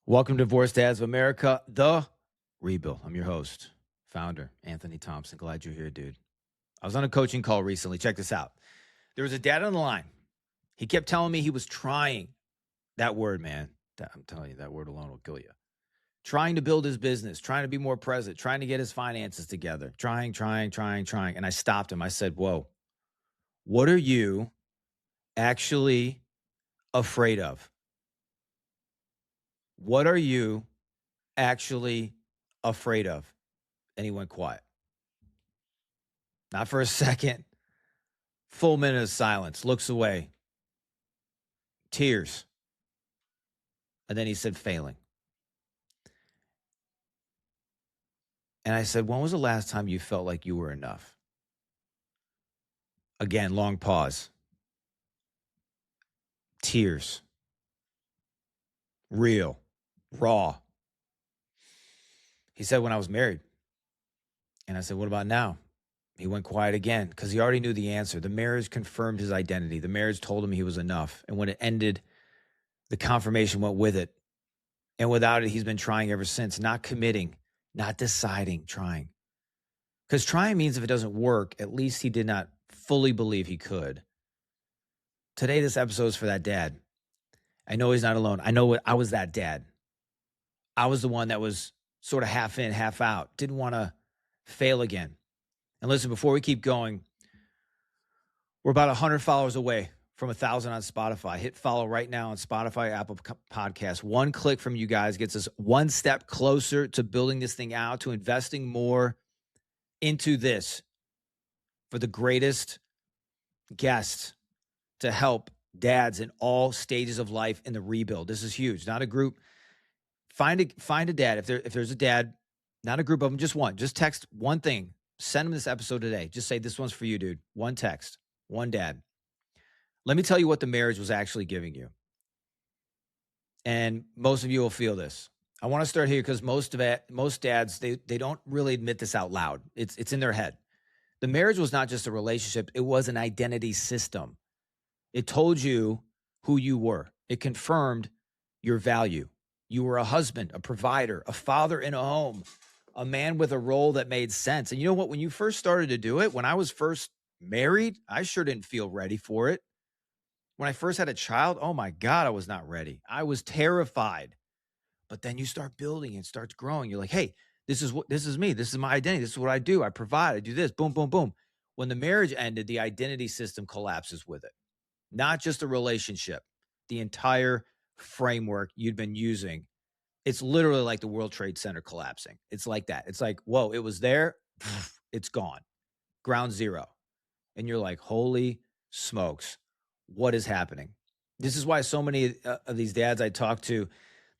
Welcome to Divorce Dads of America, The Rebuild. I'm your host, founder, Anthony Thompson. Glad you're here, dude. I was on a coaching call recently. Check this out. There was a dad on the line. He kept telling me he was trying. That word, man, I'm telling you, that word alone will kill you. Trying to build his business, trying to be more present, trying to get his finances together, trying. And I stopped him. I said, whoa, what are you actually afraid of? What are you actually afraid of? And he went quiet. Not for a second. Full minute of silence. Looks away. Tears. And then he said, failing. And I said, when was the last time you felt like you were enough? Again, long pause. Tears. Real. Raw. He said, when I was married. And I said, what about now? He went quiet again because he already knew the answer. The marriage confirmed his identity. The marriage told him he was enough. And when it ended, the confirmation went with it. And without it, he's been trying ever since, not committing, not deciding, trying. Because trying means if it doesn't work, at least he did not fully believe he could. Today, this episode is for that dad. I know he's not alone. I know I was that dad. I was the one that was sort of half in, half out. Didn't want to fail again. And listen, before we keep going, we're about 100 followers away from 1,000 on Spotify. Hit follow right now on Spotify, Apple Podcasts. One click from you guys gets us one step closer to building this thing out, to investing more into this for the greatest guests to help dads in all stages of life in the rebuild. This is huge. Not a group. Find a dad. If there's a dad, not a group of them, just one. Just text one thing. Send them this episode today. Just say, this one's for you, dude. One text, one dad. Let me tell you what the marriage was actually giving you. And most of you will feel this. I want to start here because most dads, they don't really admit this out loud. It's in their head. The marriage was not just a relationship. It was an identity system. It told you who you were. It confirmed your value. You were a husband, a provider, a father in a home, a man with a role that made sense. And you know what? When you first started to do it, when I was first married, I sure didn't feel ready for it. When I first had a child, oh my God, I was not ready. I was terrified. But then you start building, it starts growing. You're like, hey, this is me. This is my identity. This is what I do. I provide. I do this. Boom, boom, boom. When the marriage ended, the identity system collapses with it. Not just a relationship, the entire framework you'd been using. It's literally like the World Trade Center collapsing. It's like that. It's like, whoa, it was there. It's gone. Ground zero. And you're like, holy smokes, what is happening? This is why so many of these dads I talk to,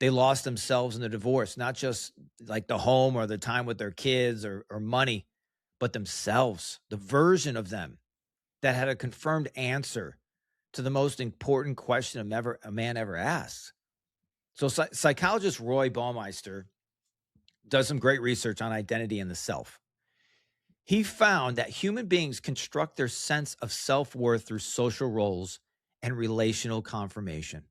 they lost themselves in the divorce, not just like the home or the time with their kids or money, but themselves, the version of them that had a confirmed answer to the most important question a man ever asks. So psychologist Roy Baumeister does some great research on identity and the self. He found that human beings construct their sense of self-worth through social roles and relational confirmation.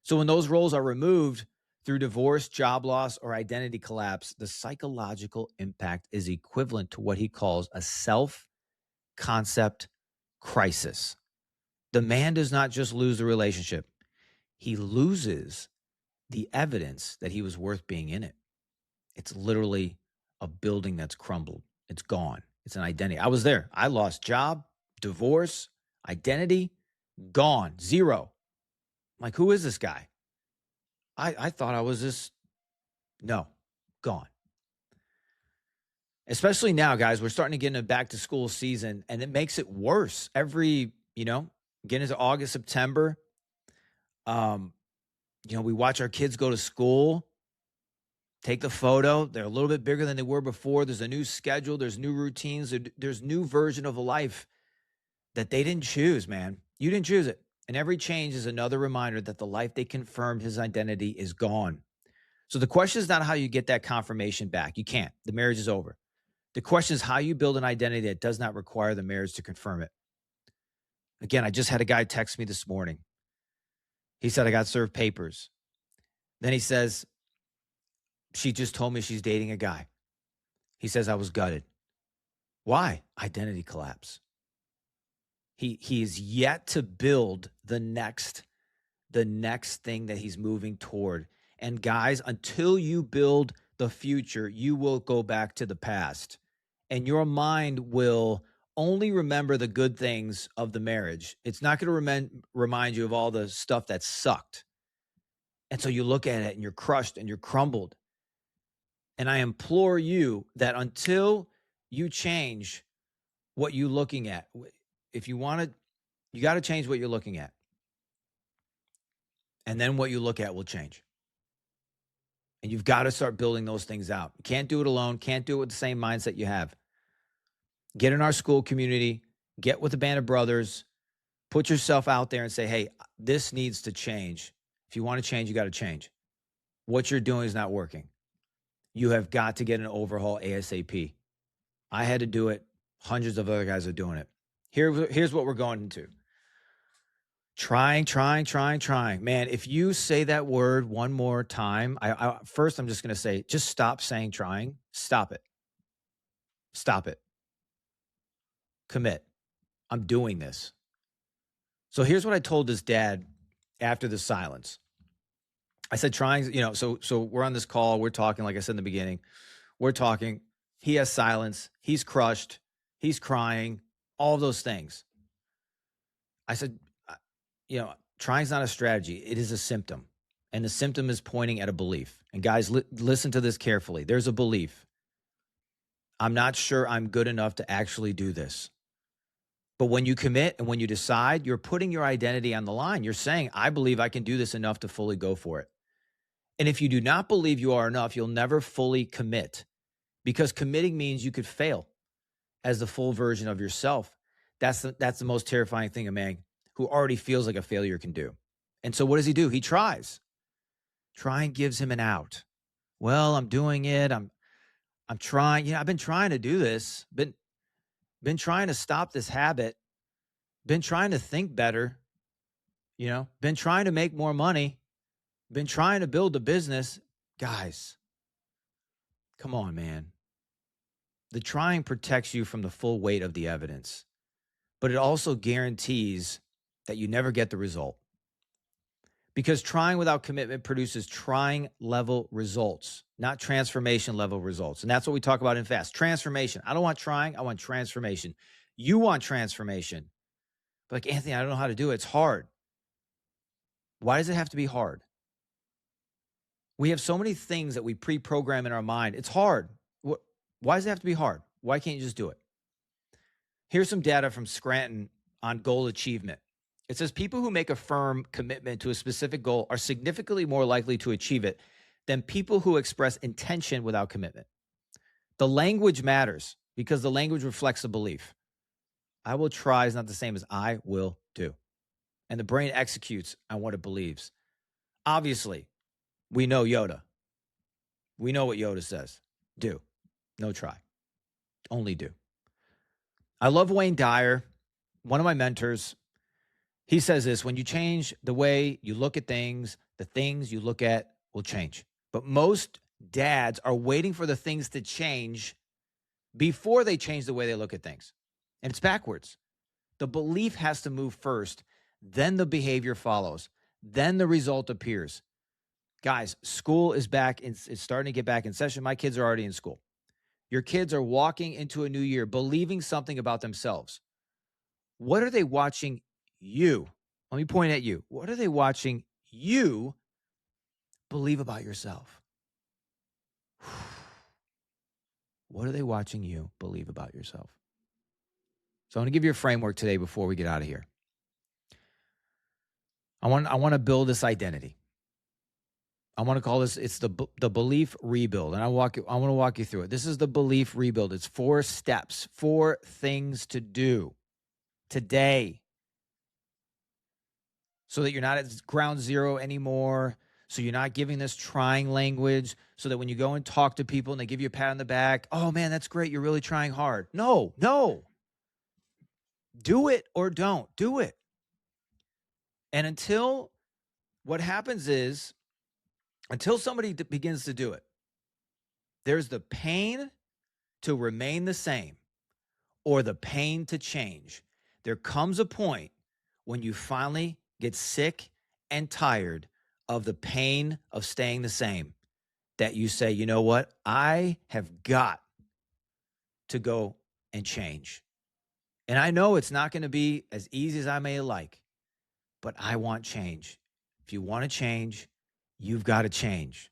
So when those roles are removed through divorce, job loss, or identity collapse, the psychological impact is equivalent to what he calls a self-concept crisis. The man does not just lose the relationship. He loses the evidence that he was worth being in it. It's literally a building that's crumbled. It's gone. It's an identity. I was there. I lost job, divorce, identity, gone, zero. I'm like, who is this guy? I thought I was this. No, gone. Especially now, guys, we're starting to get into back to school season, and it makes it worse. Getting into August, September, we watch our kids go to school, take the photo. They're a little bit bigger than they were before. There's a new schedule. There's new routines. There's new version of a life that they didn't choose, man. You didn't choose it. And every change is another reminder that the life they confirmed his identity is gone. So the question is not how you get that confirmation back. You can't. The marriage is over. The question is how you build an identity that does not require the marriage to confirm it. Again, I just had a guy text me this morning. He said, I got served papers Then he says, she just told me she's dating a guy. He says, I was gutted. Why? Identity collapse. He is yet to build the next thing that he's moving toward. And guys, until you build the future, you will go back to the past. And your mind will only remember the good things of the marriage. It's not going to remind you of all the stuff that sucked. And so you look at it and you're crushed and you're crumbled. And I implore you that until you change what you're looking at, if you want to, you got to change what you're looking at. And then what you look at will change. And you've got to start building those things out. You can't do it alone. Can't do it with the same mindset you have. Get in our school community. Get with a band of brothers. Put yourself out there and say, hey, this needs to change. If you want to change, you got to change. What you're doing is not working. You have got to get an overhaul ASAP. I had to do it. Hundreds of other guys are doing it. Here's what we're going into. Trying. Man, if you say that word one more time, first I'm just going to say, just stop saying trying. Stop it. Stop it. Commit. I'm doing this. So here's what I told his dad after the silence. I said, trying, so we're on this call. We're talking, like I said in the beginning, we're talking. He has silence. He's crushed. He's crying. All of those things. I said, trying is not a strategy. It is a symptom. And the symptom is pointing at a belief. And guys, listen to this carefully. There's a belief. I'm not sure I'm good enough to actually do this. But when you commit and when you decide, you're putting your identity on the line. You're saying, I believe I can do this enough to fully go for it. And if you do not believe you are enough, you'll never fully commit, because committing means you could fail as the full version of yourself. That's the most terrifying thing a man who already feels like a failure can do. And so what does he do? He tries. Trying gives him an out. Well, I'm doing it. I'm trying. I've been trying to do this. Been trying to stop this habit. Been trying to think better. Been trying to make more money. Been trying to build a business. Guys, come on, man. The trying protects you from the full weight of the evidence, but it also guarantees that you never get the result. Because trying without commitment produces trying level results, not transformation level results. And that's what we talk about in FAST. Transformation. I don't want trying. I want transformation. You want transformation. But like, Anthony, I don't know how to do it. It's hard. Why does it have to be hard? We have so many things that we pre-program in our mind. It's hard. Why does it have to be hard? Why can't you just do it? Here's some data from Scranton on goal achievement. It says people who make a firm commitment to a specific goal are significantly more likely to achieve it than people who express intention without commitment. The language matters because the language reflects the belief. I will try is not the same as I will do. And the brain executes on what it believes. Obviously, we know Yoda. We know what Yoda says. Do. No try. Only do. I love Wayne Dyer, one of my mentors. He says this: when you change the way you look at things, the things you look at will change. But most dads are waiting for the things to change before they change the way they look at things. And it's backwards. The belief has to move first, then the behavior follows, then the result appears. Guys, school is back. It's starting to get back in session. My kids are already in school. Your kids are walking into a new year believing something about themselves. What are they watching you? Let me point at you. What are they watching you believe about yourself? What are they watching you believe about yourself? So I'm going to give you a framework today before we get out of here. I want to build this identity. I want to call this, it's the belief rebuild. And I want to walk you through it. This is the belief rebuild. It's 4 steps, 4 things to do today so that you're not at ground zero anymore. So you're not giving this trying language, so that when you go and talk to people and they give you a pat on the back, oh man, that's great. You're really trying hard. No. Do it or don't do it. And until what happens is Until somebody begins to do it, there's the pain to remain the same or the pain to change. There comes a point when you finally get sick and tired of the pain of staying the same that you say, you know what? I have got to go and change. And I know it's not going to be as easy as I may like, but I want change. If you want to change, you've got to change.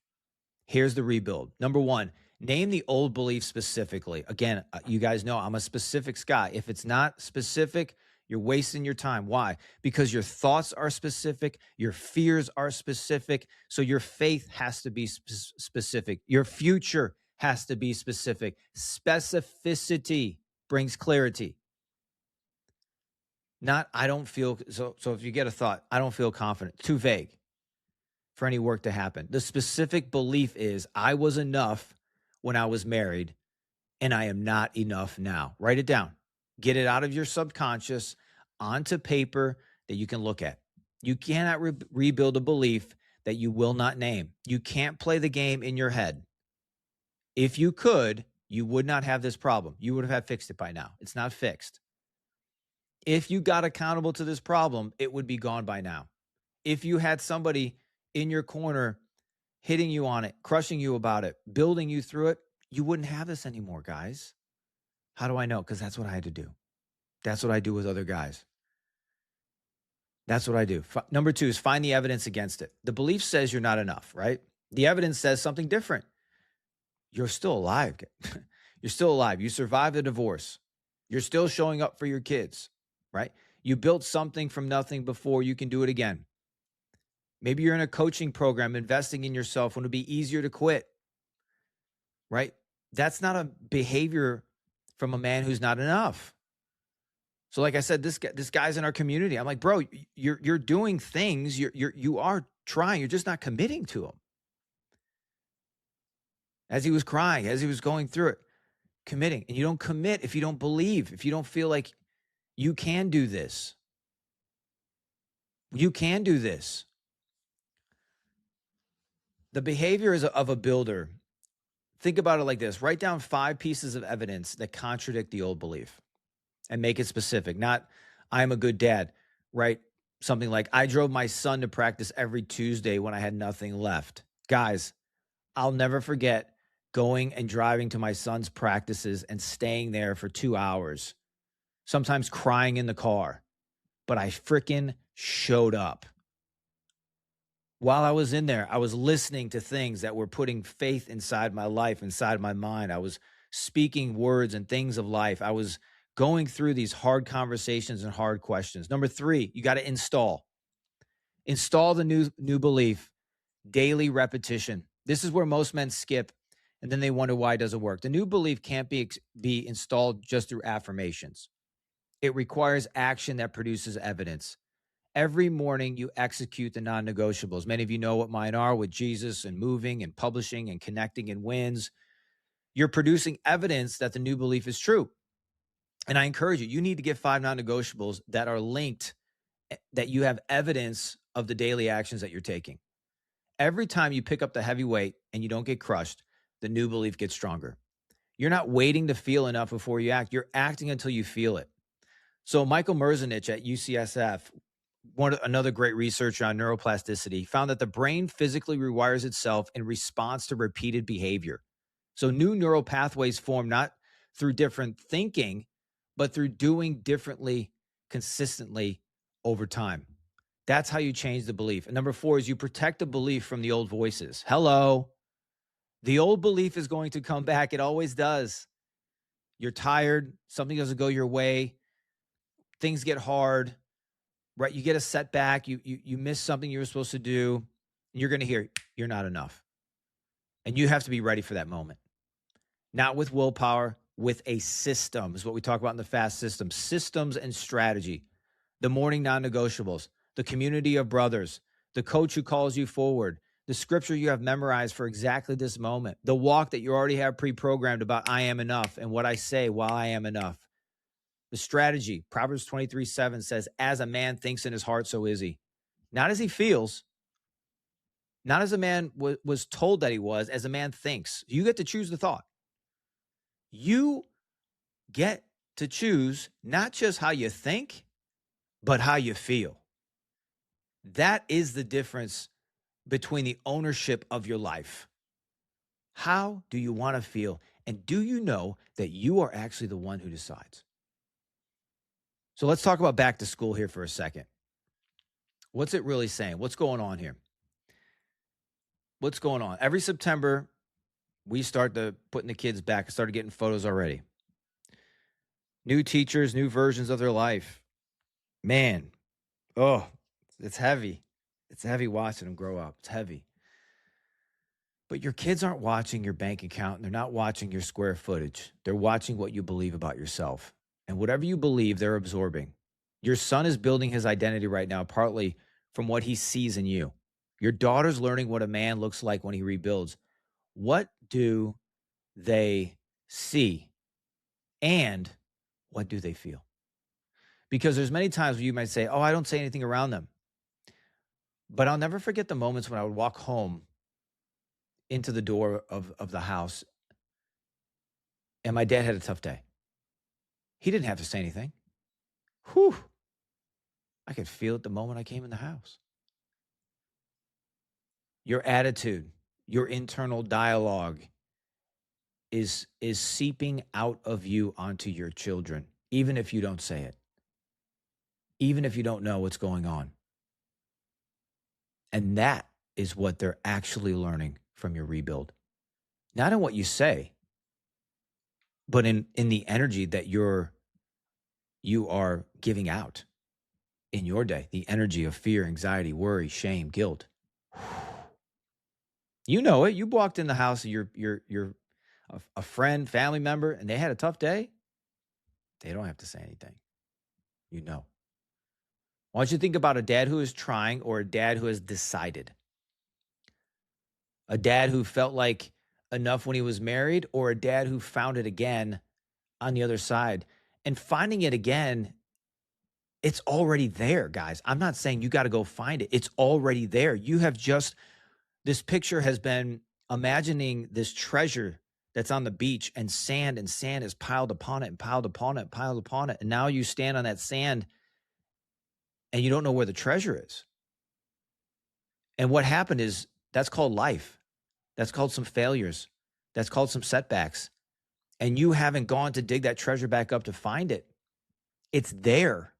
Here's the rebuild. Number one, name the old belief specifically. Again, you guys know I'm a specifics guy. If it's not specific, you're wasting your time. Why? Because your thoughts are specific, your fears are specific, so your faith has to be specific. Your future has to be specific. Specificity brings clarity. Not, I don't feel, so if you get a thought, I don't feel confident, too vague for any work to happen. The specific belief is I was enough when I was married and I am not enough now. Write it down. Get it out of your subconscious onto paper that you can look at. You cannot rebuild a belief that you will not name. You can't play the game in your head. If you could, you would not have this problem. You would have had fixed it by now. It's not fixed. If you got accountable to this problem, it would be gone by now. If you had somebody in your corner hitting you on it, crushing you about it, building you through it, you wouldn't have this anymore, guys. How do I know? Because that's what I had to do. That's what I do with other guys. That's what I do. Number two is find the evidence against it. The belief says you're not enough, right? The evidence says something different. You're still alive. You're still alive. You survived a divorce. You're still showing up for your kids, right? You built something from nothing before. You can do it again. Maybe you're in a coaching program, investing in yourself when it would be easier to quit, right? That's not a behavior from a man who's not enough. So like I said, this guy's in our community. I'm like, bro, you're doing things. You are trying. You're just not committing to them. As he was crying, as he was going through it, committing. And you don't commit if you don't believe, if you don't feel like you can do this. You can do this. The behavior is of a builder. Think about it like this. Write down 5 pieces of evidence that contradict the old belief and make it specific. Not, I'm a good dad, right? Something like, I drove my son to practice every Tuesday when I had nothing left. Guys, I'll never forget going and driving to my son's practices and staying there for 2 hours, sometimes crying in the car, but I freaking showed up. While I was in there, I was listening to things that were putting faith inside my life, inside my mind. I was speaking words and things of life. I was going through these hard conversations and hard questions. Number 3, you got to install the new belief, daily repetition. This is where most men skip, and then they wonder why it doesn't work. The new belief can't be installed just through affirmations. It requires action that produces evidence. Every morning you execute the non-negotiables. Many of you know what mine are with Jesus and moving and publishing and connecting and wins. You're producing evidence that the new belief is true. And I encourage you need to get 5 non-negotiables that are linked, that you have evidence of the daily actions that you're taking. Every time you pick up the heavy weight and you don't get crushed, the new belief gets stronger. You're not waiting to feel enough before you act. You're acting until you feel it. So Michael Merzenich at UCSF, another great researcher on neuroplasticity, found that the brain physically rewires itself in response to repeated behavior. So new neural pathways form not through different thinking, but through doing differently consistently over time. That's how you change the belief. And number 4 is you protect the belief from the old voices. Hello. The old belief is going to come back. It always does. You're tired. Something doesn't go your way. Things get hard, right? You get a setback. You miss something you were supposed to do. And you're going to hear, you're not enough. And you have to be ready for that moment. Not with willpower, with a system is what we talk about in the FAST system. Systems and strategy. The morning non-negotiables. The community of brothers. The coach who calls you forward. The scripture you have memorized for exactly this moment. The walk that you already have pre-programmed about I am enough and what I say while I am enough. The strategy, Proverbs 23:7 says, as a man thinks in his heart, so is he. Not as he feels. not as a man was told that he was, as a man thinks. You get to choose the thought. You get to choose not just how you think, but how you feel. That is the difference between the ownership of your life. How do you want to feel? And do you know that you are actually the one who decides? So let's talk about back to school here for a second. What's it really saying? What's going on here? What's going on? Every September, we start putting the kids back. I started getting photos already. New teachers, new versions of their life. Man, oh, it's heavy. It's heavy watching them grow up. It's heavy. But your kids aren't watching your bank account, and they're not watching your square footage. They're watching what you believe about yourself. And whatever you believe, they're absorbing. Your son is building his identity right now, partly from what he sees in you. Your daughter's learning what a man looks like when he rebuilds. What do they see? And what do they feel? Because there's many times where you might say, oh, I don't say anything around them. But I'll never forget the moments when I would walk home into the door of the house and my dad had a tough day. He didn't have to say anything. Whew. I could feel it the moment I came in the house. Your attitude, your internal dialogue is seeping out of you onto your children, even if you don't say it, even if you don't know what's going on. And that is what they're actually learning from your rebuild. Not in what you say, but in the energy that you are giving out in your day, the energy of fear, anxiety, worry, shame, guilt. You know it. You walked in the house of your a friend, family member, and they had a tough day. They don't have to say anything. You know. Why don't you think about a dad who is trying or a dad who has decided? A dad who felt like enough when he was married, or a dad who found it again on the other side. And finding it again, it's already there, guys. I'm not saying you got to go find it. It's already there. You have just, this picture has been imagining this treasure that's on the beach, and sand is piled upon it and piled upon it, piled upon it. And now you stand on that sand and you don't know where the treasure is. And what happened is, that's called life. That's called some failures. That's called some setbacks. And you haven't gone to dig that treasure back up to find it. It's there.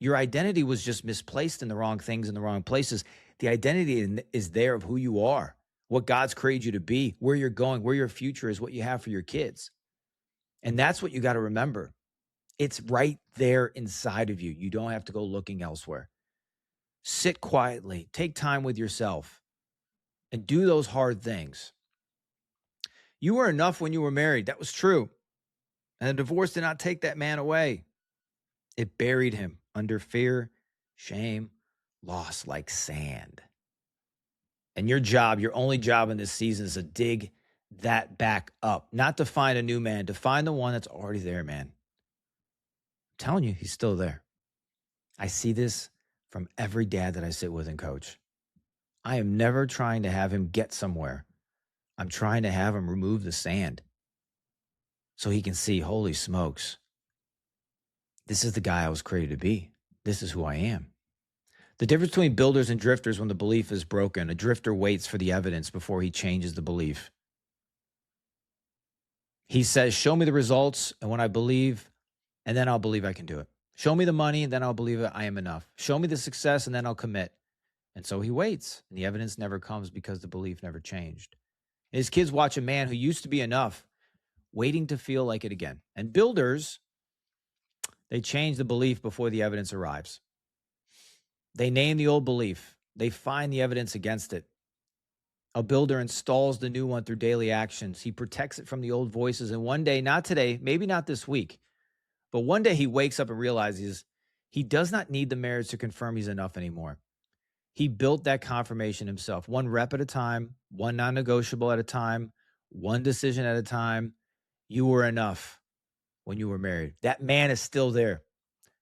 Your identity was just misplaced in the wrong things in the wrong places. The identity is there of who you are, what God's created you to be, where you're going, where your future is, what you have for your kids. And that's what you got to remember. It's right there inside of you. You don't have to go looking elsewhere. Sit quietly, take time with yourself, and do those hard things. You were enough when you were married. That was true. And the divorce did not take that man away. It buried him under fear, shame, loss like sand. And your job, your only job in this season, is to dig that back up. Not to find a new man, to find the one that's already there, man. I'm telling you, he's still there. I see this from every dad that I sit with and coach. I am never trying to have him get somewhere. I'm trying to have him remove the sand so he can see, holy smokes, this is the guy I was created to be. This is who I am. The difference between builders and drifters: when the belief is broken, a drifter waits for the evidence before he changes the belief. He says, show me the results, and when I believe, and then I'll believe I can do it. Show me the money, and then I'll believe I am enough. Show me the success, and then I'll commit. And so he waits, and the evidence never comes because the belief never changed. His kids watch a man who used to be enough, waiting to feel like it again. And builders, they change the belief before the evidence arrives. They name the old belief. They find the evidence against it. A builder installs the new one through daily actions. He protects it from the old voices. And one day, not today, maybe not this week, but one day he wakes up and realizes he does not need the marriage to confirm he's enough anymore. He built that confirmation himself, one rep at a time, one non-negotiable at a time, one decision at a time. You were enough when you were married. That man is still there.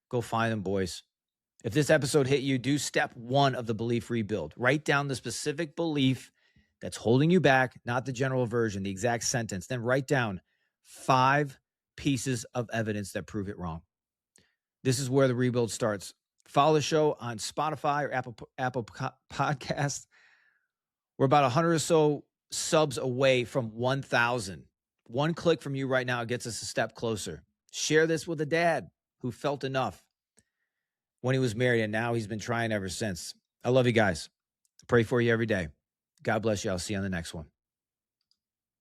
Go find him, boys. If this episode hit you, do step 1 of the belief rebuild. Write down the specific belief that's holding you back, not the general version, the exact sentence. Then write down 5 pieces of evidence that prove it wrong. This is where the rebuild starts. Follow the show on Spotify or Apple Podcasts. We're about 100 or so subs away from 1,000. One click from you right now gets us a step closer. Share this with a dad who felt enough when he was married, and now he's been trying ever since. I love you guys. Pray for you every day. God bless you. I'll see you on the next one.